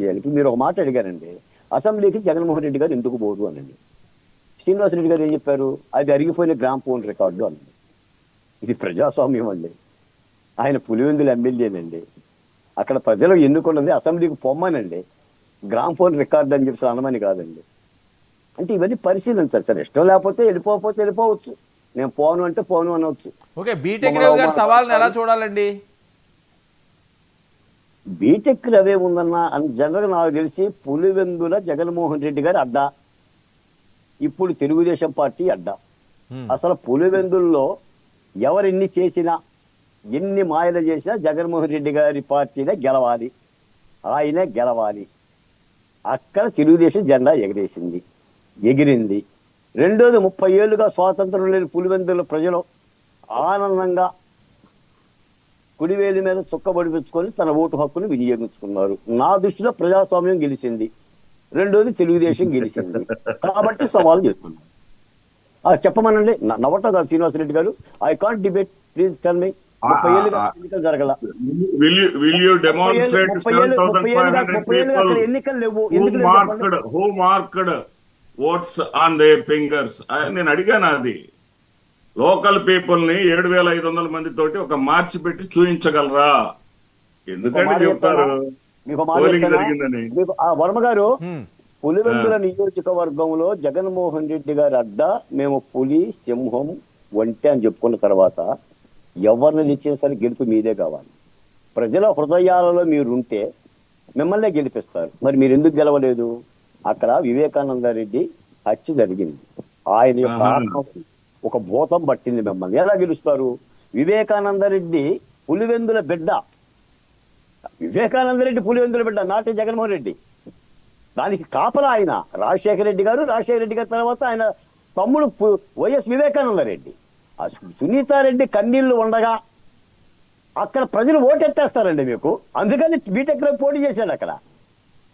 చేయాలి. ఇప్పుడు మీరు ఒక మాట అడిగారండి, అసెంబ్లీకి జగన్మోహన్ రెడ్డి గారు ఎందుకు పోరు అనండి. శ్రీనివాసరెడ్డి గారు ఏం చెప్పారు, అది అరిగిపోయిన గ్రామ్ ఫోన్ రికార్డు అన్నది. ఇది ప్రజాస్వామ్యం అండి. ఆయన పులివెందుల ఎమ్మెల్యేనండి. అక్కడ ప్రజలు ఎన్నుకున్నది అసెంబ్లీకి పొమ్మనండి, గ్రామ్ ఫోన్ రికార్డు అని చెప్పి అనమని కాదండి. అంటే ఇవన్నీ పరిశీలించాలి సార్. ఇష్టం లేకపోతే వెళ్ళిపోతే వెళ్ళిపోవచ్చు, నేను పోను అంటే పోను అనవచ్చు. ఓకే, బీటెక్ రవి గారి సవాల్ని ఎలా చూడాలండి? బీటెక్ రవే ఉందన్న జనరల్గా నాకు తెలిసి పులివెందుల జగన్మోహన్ రెడ్డి గారి అడ్డా, ఇప్పుడు తెలుగుదేశం పార్టీ అడ్డా. అసలు పులివెందుల్లో ఎవరెన్ని చేసినా, ఎన్ని మాయలు చేసినా జగన్మోహన్ రెడ్డి గారి పార్టీనే గెలవాలి, ఆయనే గెలవాలి. అక్కడ తెలుగుదేశం జెండా ఎగిరింది. రెండోది, 30 ఏళ్ళుగా స్వాతంత్రం లేని పులివెందుల ప్రజలు ఆనందంగా కుడివేలి మీద చుక్కబడిపించుకొని తన ఓటు హక్కును వినియోగించుకున్నారు. నా దృష్టిలో ప్రజాస్వామ్యం గెలిచింది. రెండోది తెలుగుదేశం గెలిచింది. కాబట్టి సవాల్ చేస్తున్నారు. చెప్పమనండి. నవ్వటం కాదు శ్రీనివాసరెడ్డి గారు, I can't debate, please tell me. 30 ఏళ్ళుగా ఎన్నికలు జరగల, 30 ఏళ్ళుగా అక్కడ ఎన్నికలు లేవు. ఓట్స్ ఆన్ దేర్ ఫింగర్స్ నేను అడిగాను. అది లోకల్ పీపుల్ ని 7,500 మంది తోటి ఒక మార్చి పెట్టి చూపించగలరా? ఎందుకంటే చెప్తారు జరిగిందని. వర్మ గారు, పులివెందుల నియోజకవర్గంలో జగన్మోహన్ రెడ్డి గారి అడ్డా మేము పులి, సింహం, ఒంటె అని చెప్పుకున్న తర్వాత ఎవరిని ఇచ్చినా సరే గెలుపు మీదే కావాలి. ప్రజల హృదయాలలో మీరుంటే మిమ్మల్నే గెలిపిస్తారు. మరి మీరు ఎందుకు గెలవలేదు? అక్కడ వివేకానంద రెడ్డి హత్య జరిగింది. ఆయన యొక్క ఆత్మ ఒక భూతం పట్టింది. మిమ్మల్ని ఎలా గెలుస్తారు? వివేకానంద రెడ్డి పులివెందుల బిడ్డ, వివేకానంద రెడ్డి పులివెందుల బిడ్డ, నాటి జగన్మోహన్ రెడ్డి. దానికి కాపలా ఆయన రాజశేఖర రెడ్డి గారు. రాజశేఖర రెడ్డి గారి తర్వాత ఆయన తమ్ముడు వైఎస్ వివేకానంద రెడ్డి. ఆ సునీతారెడ్డి కన్నీళ్లు ఉండగా అక్కడ ప్రజలు ఓటెట్టేస్తారండి మీకు. అందుకని బీటెక్ లో పోటీ చేశాడు. అక్కడ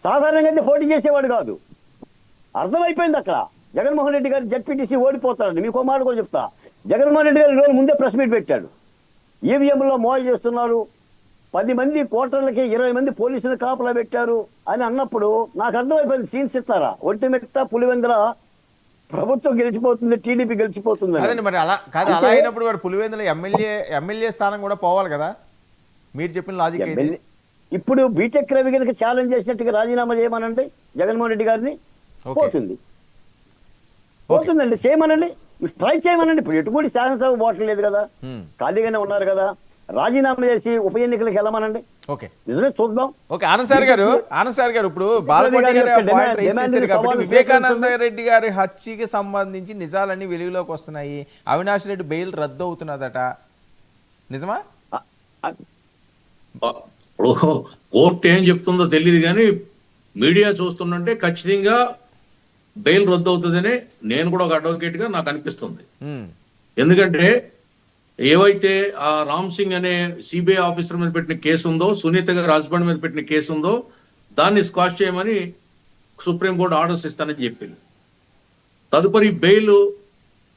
సాధారణంగా అయితే పోటీ చేసేవాడు కాదు. అర్థమైపోయింది అక్కడ జగన్మోహన్ రెడ్డి గారు జడ్పీటీసీ ఓడిపోతారండి. మీకు మాట కూడా చెప్తా, జగన్మోహన్ రెడ్డి గారు రోజు ముందే ప్రెస్ మీట్ పెట్టాడు. ఈవీఎంలో మోజ చేస్తున్నారు, 10 మంది కోటర్లకి 20 మంది పోలీసులు కాపలా పెట్టారు అని అన్నప్పుడు నాకు అర్థమైపోయింది. సీన్స్ ఇస్తారా? ఒంటిమిట్ట పులివెందుల ప్రభుత్వం గెలిచిపోతుంది, టీడీపీ గెలిచిపోతుంది. మరి అలా కాదు, అలా అయినప్పుడు మరి పులివెందుల ఎమ్మెల్యే స్థానం కూడా పోవాలి కదా, మీరు చెప్పిన లాజిక్. ఇప్పుడు బీటెక్ రవి కనుక ఛాలెంజ్ చేసినట్టుగా రాజీనామా చేయమనండి జగన్మోహన్ రెడ్డి గారిని, పోతుందండి. చేయమనండి, ట్రై చేయమనండి. ఇప్పుడు ఎటువంటి శాసనసభ ఓట్లు లేదు కదా, ఖాళీగానే ఉన్నారు కదా, రాజీనామా చేసి ఉప ఎన్నికలకు వెళ్ళమనండి. ఓకే, నిజమే, చూద్దాం. ఓకే, ఆనంద్ సార్ గారు ఇప్పుడు వివేకానంద రెడ్డి గారి హత్యకి సంబంధించి నిజాలన్నీ వెలుగులోకి వస్తున్నాయి. అవినాష్ రెడ్డి బెయిల్ రద్దు అవుతున్నదట, నిజమా? ఇప్పుడు కోర్టు ఏం చెప్తుందో తెలియదు కానీ మీడియా చూస్తుంటే ఖచ్చితంగా బెయిల్ రద్దు అవుతుందని నేను కూడా ఒక అడ్వకేట్ గా నాకు అనిపిస్తుంది. ఎందుకంటే ఏవైతే ఆ రామ్ సింగ్ అనే సిబిఐ ఆఫీసర్ మీద పెట్టిన కేసు ఉందో, సునీత గారి హస్బెండ్ మీద పెట్టిన కేసు ఉందో, దాన్ని స్క్వాష్ చేయమని సుప్రీంకోర్టు ఆర్డర్స్ ఇస్తానని చెప్పింది. తదుపరి బెయిల్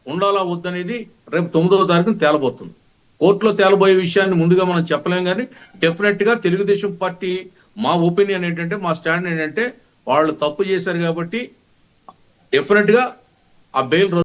ఉండాలా వద్దనేది రేపు 9వ తారీఖున తేలబోతుంది. కోర్టులో తేలబోయే విషయాన్ని ముందుగా మనం చెప్పలేం, కానీ డెఫినెట్ గా తెలుగుదేశం పార్టీ, మా ఒపీనియన్ ఏంటంటే, మా స్టాండ్ ఏంటంటే, వాళ్ళు తప్పు చేశారు కాబట్టి డెఫినెట్ గా ఆ బెయిల్